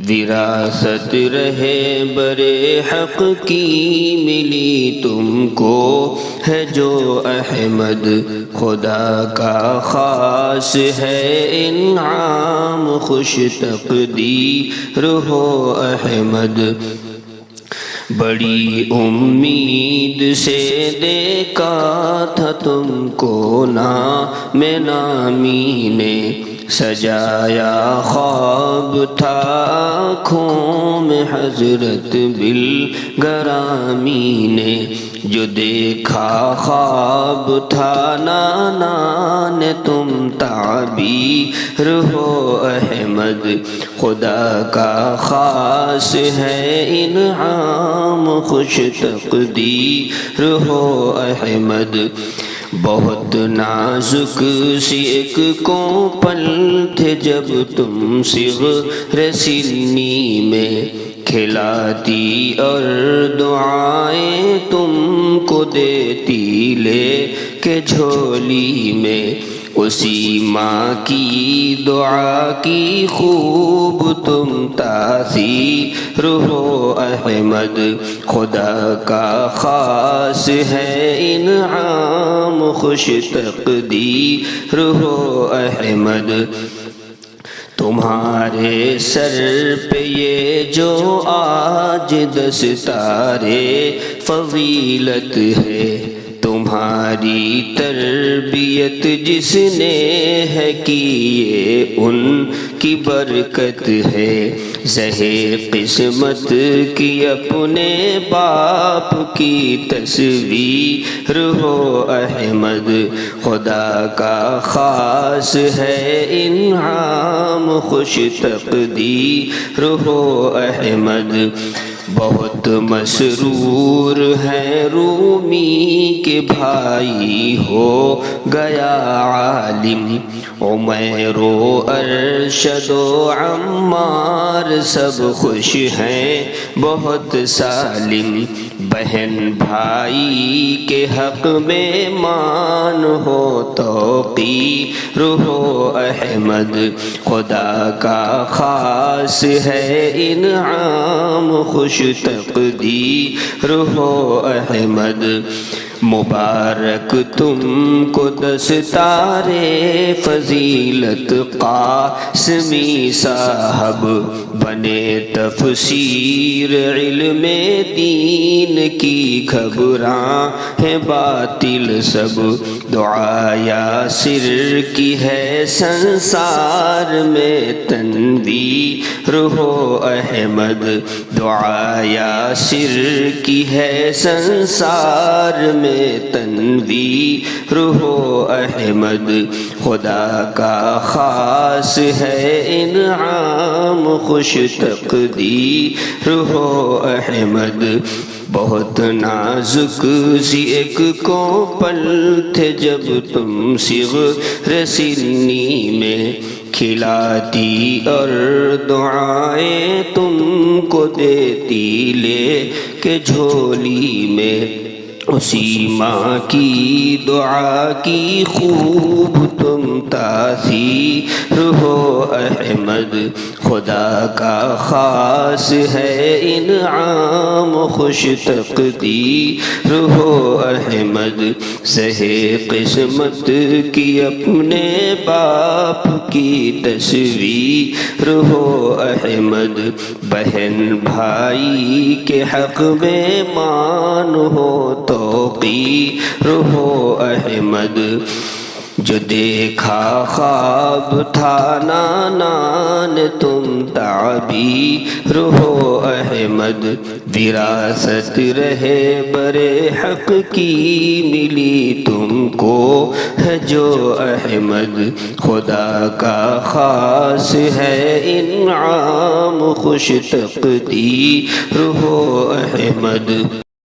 وراثت رہے برے حق کی ملی تم کو ہے جو احمد خدا کا خاص ہے انعام خوش تقدیر ہو احمد بڑی امید سے دیکھا تھا تم کو نام نامی نے سجایا خواب تھا آنکھوں میں حضرت بالگرامی نے جو دیکھا خواب تھا نانا نے تم تعبیر ہو احمد خدا کا خاص ہے انعام خوش تقدیر ہو احمد بہت نازک سی ایک کوپل تھے جب تم صغر سنی میں کھلاتی اور دعائیں تم کو دیتی لے کے جھولی میں اسی ماں کی دعا کی خوب تم تاثیر ہو احمد خدا کا خاص ہے انعام خوش تقدیر ہو احمد تمہارے سر پہ یہ جو آج دستارے فضیلت ہے تمہاری تربیت جس نے ہے کی یہ ان کی برکت ہے زہے قسمت کی اپنے باپ کی تصویر ہو احمد خدا کا خاص ہے انعام خوش تقدیر ہو احمد بہت مسرور ہے رومی کے بھائی ہو گیا عالم عمیر و ارشد و عمار سب خوش ہیں بہت سالم بہن بھائی کے حق میں مان ہو توقیر ہو احمد خدا کا خاص ہے انعام خوش تقدیر ہو احمد مبارک تم کو دستارے فضیلت قاسمی صاحب بنے تفسیر علم دین کی گھبراں ہے باطل سب دعا یاسر کی ہے سنسار میں تنویر ہو احمد دعا یاسر کی ہے سنسار میں تنویر ہو احمد خدا کا خاص ہے انعام خوش تقدیر ہو احمد بہت نازک سی ایک کوپل تھے جب تم صغر سنی میں کھلاتی اور دعائیں تم کو دیتی لے کے جھولی میں اسی ماں کی دعا کی خوب تم تاثیر ہو احمد خدا کا خاص ہے انعام خوش تقدیر ہو احمد سہے قسمت کی اپنے باپ کی تصویر ہو احمد بہن بھائی کے حق میں مان ہو توقیر ہو احمد جو دیکھا خواب تھا نانا نے تم تعبیر ہو احمد وراثت رہے برے حق کی ملی تم کو ہے جو احمد خدا کا خاص ہے انعام خوش تقدیر ہو احمد